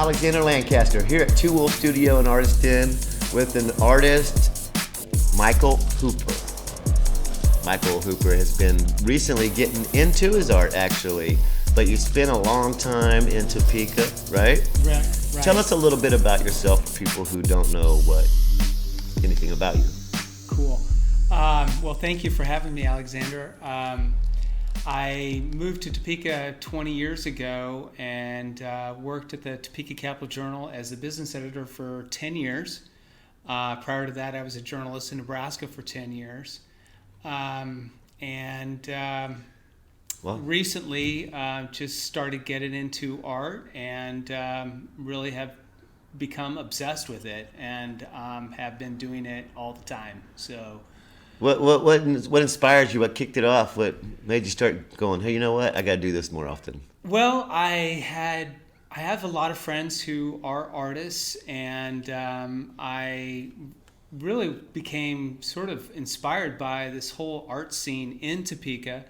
Alexander Lancaster here at Two Wolf Studio and Artist Den with an artist, Michael Hooper. Michael Hooper has been recently getting into his art, actually, but you spent a long time in Topeka, right? Right. Tell us a little bit about yourself for people who don't know anything about you. Cool. Well, thank you for having me, Alexander. I moved to Topeka 20 years ago and worked at the Topeka Capital Journal as the business editor for 10 years. Prior to that, I was a journalist in Nebraska for 10 years. Recently just started getting into art and really have become obsessed with it and have been doing it all the time. So, what inspired you? What kicked it off? What made you start going, hey, you know what? I got to do this more often. Well, I have a lot of friends who are artists, and I really became sort of inspired by this whole art scene in Topeka,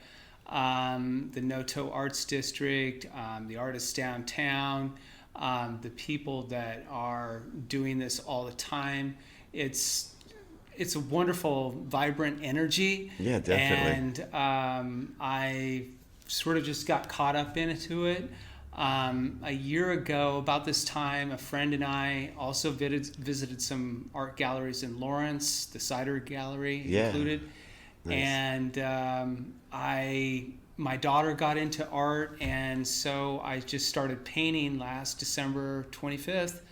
the Noto Arts District, the artists downtown, the people that are doing this all the time. It's a wonderful, vibrant energy. Yeah, definitely. And I sort of just got caught up into it. A year ago, about this time, a friend and I also visited some art galleries in Lawrence, the Cider Gallery included. Nice. And my daughter got into art, and so I just started painting last December 25th.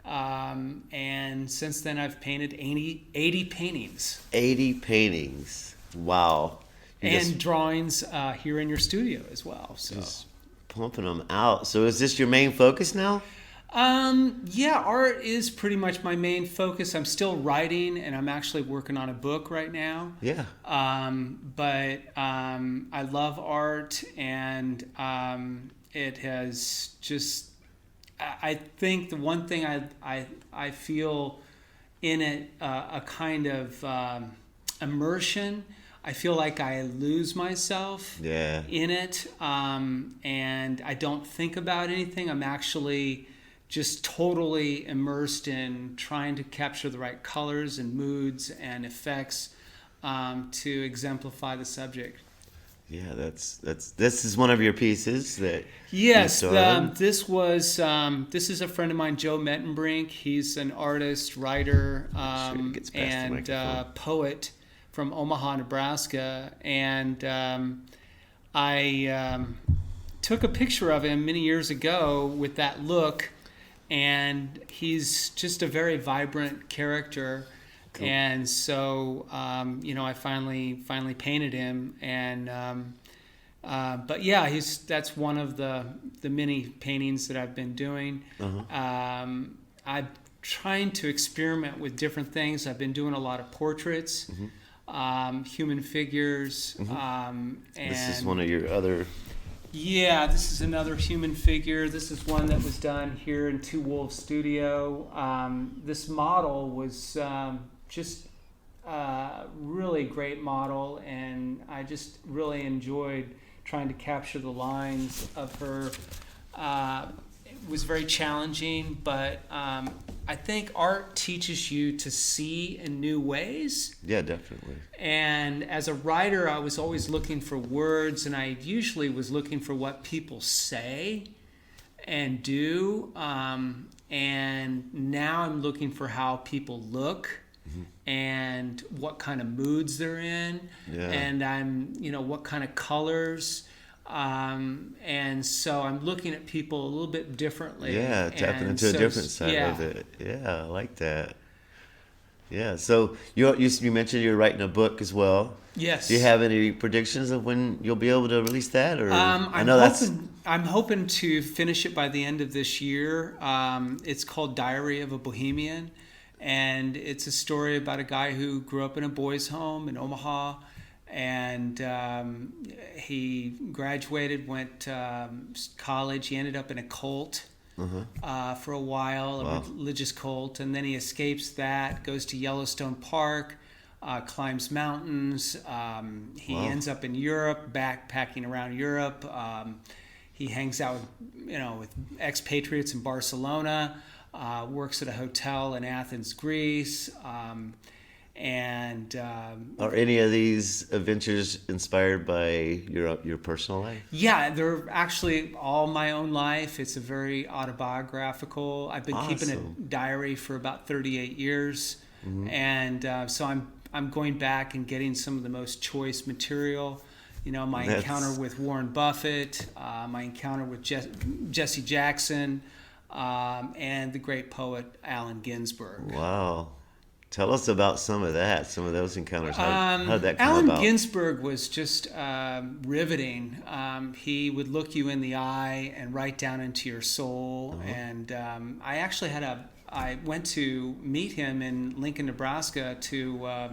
And since then, I've painted 80 paintings. 80 paintings. Wow. And drawings here in your studio as well. So. Just pumping them out. So is this your main focus now? Yeah, art is pretty much my main focus. I'm still writing, and I'm actually working on a book right now. Yeah. But I love art, and it has just... I think the one thing I feel in it, a kind of immersion. I feel like I lose myself in it, and I don't think about anything. I'm actually just totally immersed in trying to capture the right colors and moods and effects to exemplify the subject. Yeah, this is one of your pieces that. Yes, this is a friend of mine, Joe Mettenbrink. He's an artist, writer, and poet from Omaha, Nebraska, and I took a picture of him many years ago with that look, and he's just a very vibrant character. Cool. And so, I finally painted him, and but yeah, that's one of the many paintings that I've been doing. Uh-huh. I'm trying to experiment with different things. I've been doing a lot of portraits, human figures, and this is one of your other. Yeah, this is another human figure. This is one that was done here in Two Wolf Studio. This model was just a really great model, and I just really enjoyed trying to capture the lines of her. It was very challenging, but I think art teaches you to see in new ways. Yeah, definitely. And as a writer, I was always looking for words, and I usually was looking for what people say and do. And now I'm looking for how people look and what kind of moods they're in. Yeah. And I'm, what kind of colors. And so I'm looking at people a little bit differently. Yeah, tapping into a different side of it. Yeah, I like that. Yeah, so you mentioned you're writing a book as well. Yes. Do you have any predictions of when you'll be able to release that? Or I'm hoping to finish it by the end of this year. It's called Diary of a Bohemian, and it's a story about a guy who grew up in a boys' home in Omaha. And he graduated, went to college. He ended up in a cult for a while, a religious cult. And then he escapes that, goes to Yellowstone Park, climbs mountains. He ends up in Europe, backpacking around Europe. he hangs out with expatriates in Barcelona, works at a hotel in Athens, Greece, and Are any of these adventures inspired by your personal life? yeah, they're actually all my own life. It's a very autobiographical. I've been keeping a Awesome. diary for about 38 years, and so I'm going back and getting some of the most choice material. My That's- encounter with Warren Buffett, my encounter with Jesse Jackson, and the great poet Allen Ginsberg. Wow. Tell us about some of that, some of those encounters. How did that come Allen about? Ginsberg was just riveting. He would look you in the eye and right down into your soul. And I actually I went to meet him in Lincoln, Nebraska to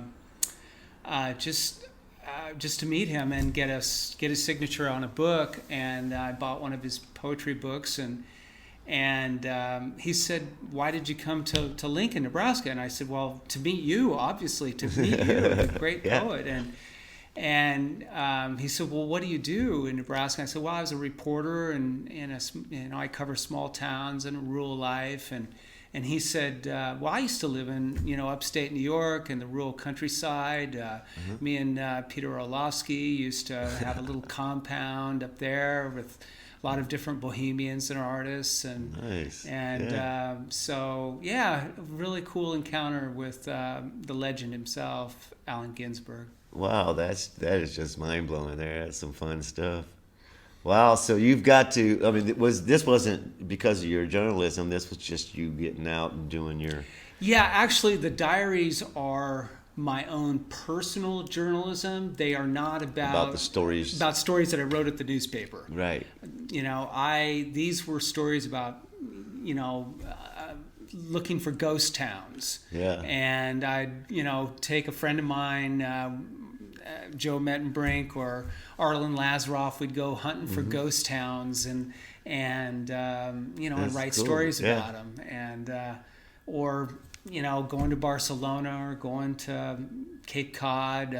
just to meet him and get his signature on a book. And I bought one of his poetry books, and he said, "Why did you come to Lincoln, Nebraska?" And I said, "Well, to meet you, obviously, to meet you, the great Yeah. poet." And he said, "Well, what do you do in Nebraska?" I said, "Well, I was a reporter, and I cover small towns and rural life." And he said, "Well, I used to live in upstate New York in the rural countryside. Me and Peter Orlovsky used to have a little compound up there with a lot of different bohemians and artists, and Nice. so yeah, a really cool encounter with the legend himself, Allen Ginsberg." Wow, that is just mind blowing. That's some fun stuff. Wow, so you've got to. I mean, this wasn't because of your journalism. This was just you getting out and doing your. Yeah, actually, the diaries are my own personal journalism. They are not About the stories. about stories that I wrote at the newspaper. Right. These were stories about looking for ghost towns. Yeah. And I'd take a friend of mine, Joe Mettenbrink or Arlen Lazaroff. We'd go hunting for ghost towns and That's write cool. stories Yeah. about them, and or going to Barcelona or going to Cape Cod,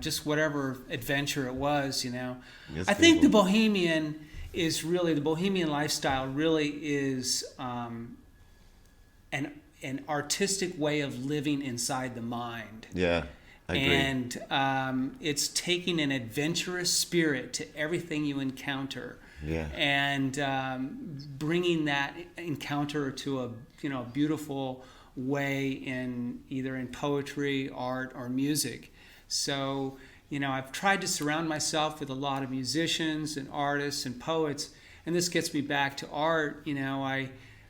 just whatever adventure it was. That's I think cool. the Bohemian lifestyle really is an artistic way of living inside the mind. Yeah, I agree. And it's taking an adventurous spirit to everything you encounter. Yeah. And bringing that encounter to a beautiful way in either in poetry, art, or music. So I've tried to surround myself with a lot of musicians and artists and poets, and this gets me back to art.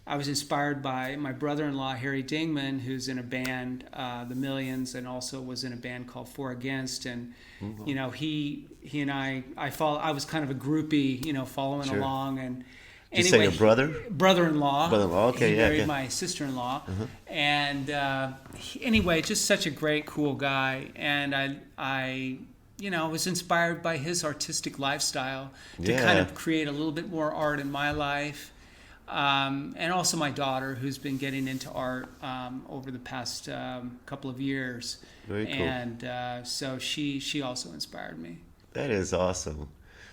I was inspired by my brother-in-law, Harry Dingman, who's in a band, The Millions, and also was in a band called Four Against. And, he and I was kind of a groupie, following Sure. along. And Did you say your brother? Brother-in-law. Brother-in-law, okay, He yeah, married yeah. my sister-in-law. And anyway, just such a great, cool guy. And I was inspired by his artistic lifestyle to Yeah. kind of create a little bit more art in my life. And also my daughter, who's been getting into art over the past couple of years. Very cool. And so she also inspired me. That is awesome.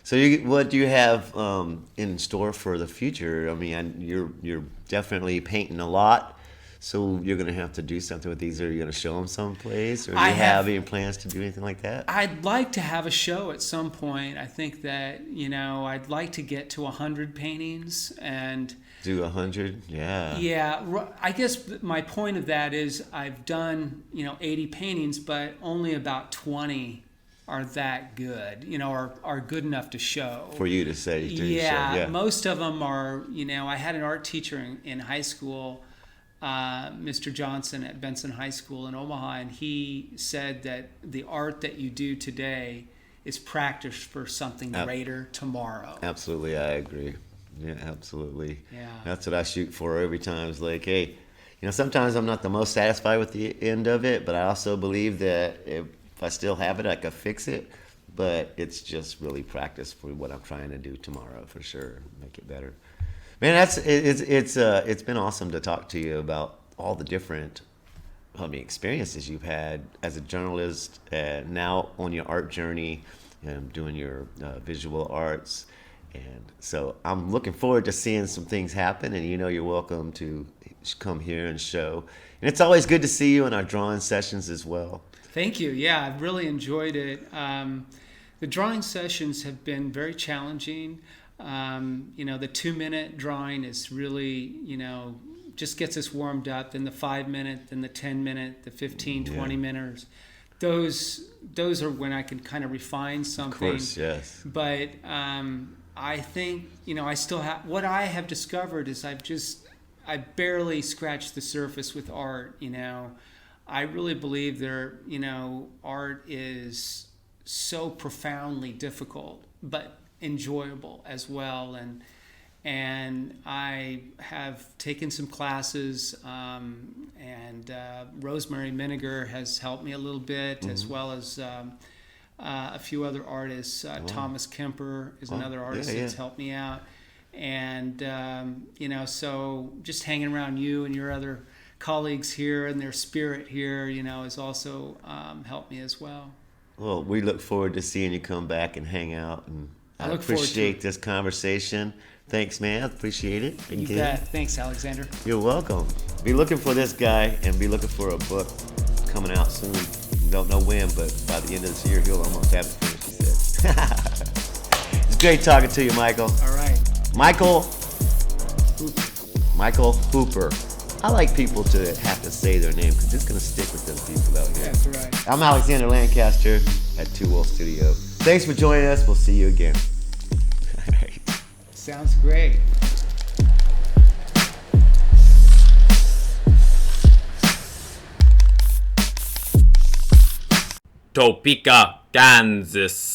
So, what do you have in store for the future? I mean, you're definitely painting a lot, so you're going to have to do something with these. Are you going to show them someplace, or do you have any plans to do anything like that? I'd like to have a show at some point. I think that I'd like to get to 100 paintings and. Do 100? Yeah. Yeah, I guess my point of that is I've done 80 paintings, but only about 20 are that good, are good enough to show. For you to say. Yeah, most of them are, I had an art teacher in high school, Mr. Johnson at Benson High School in Omaha, and he said that the art that you do today is practice for something greater tomorrow. Absolutely, I agree. Yeah, absolutely. Yeah. That's what I shoot for every time. It's like, hey, sometimes I'm not the most satisfied with the end of it, but I also believe that if I still have it, I could fix it. But it's just really practice for what I'm trying to do tomorrow, for sure. Make it better. Man, it's been awesome to talk to you about all the different experiences you've had as a journalist, now on your art journey, doing your visual arts. And so I'm looking forward to seeing some things happen. And you're welcome to come here and show. And it's always good to see you in our drawing sessions as well. Thank you. Yeah, I've really enjoyed it. The drawing sessions have been very challenging. The 2-minute drawing is really, just gets us warmed up. Then the 5-minute, then the 10-minute, the 15, 20 minutes. Those are when I can kind of refine something. Of course, yes. But I think, I still have, what I have discovered is I barely scratched the surface with art. I really believe art is so profoundly difficult, but enjoyable as well. And I have taken some classes, and Rosemary Miniger has helped me a little bit, as well as a few other artists. Thomas Kemper is another artist that's helped me out. And, so just hanging around you and your other colleagues here and their spirit here, has also helped me as well. Well, we look forward to seeing you come back and hang out. And I appreciate this conversation. Thanks, man. Appreciate it. You bet. Thanks, Alexander. You're welcome. Be looking for this guy and be looking for a book coming out soon. Don't know when, but by the end of this year, he'll almost have it finished, he said. It's great talking to you, Michael. All right. Michael Hooper. I like people to have to say their name because it's going to stick with them people out here. That's right. I'm Alexander Lancaster at Two Wolf Studio. Thanks for joining us. We'll see you again. All right. Sounds great. Topeka, Kansas.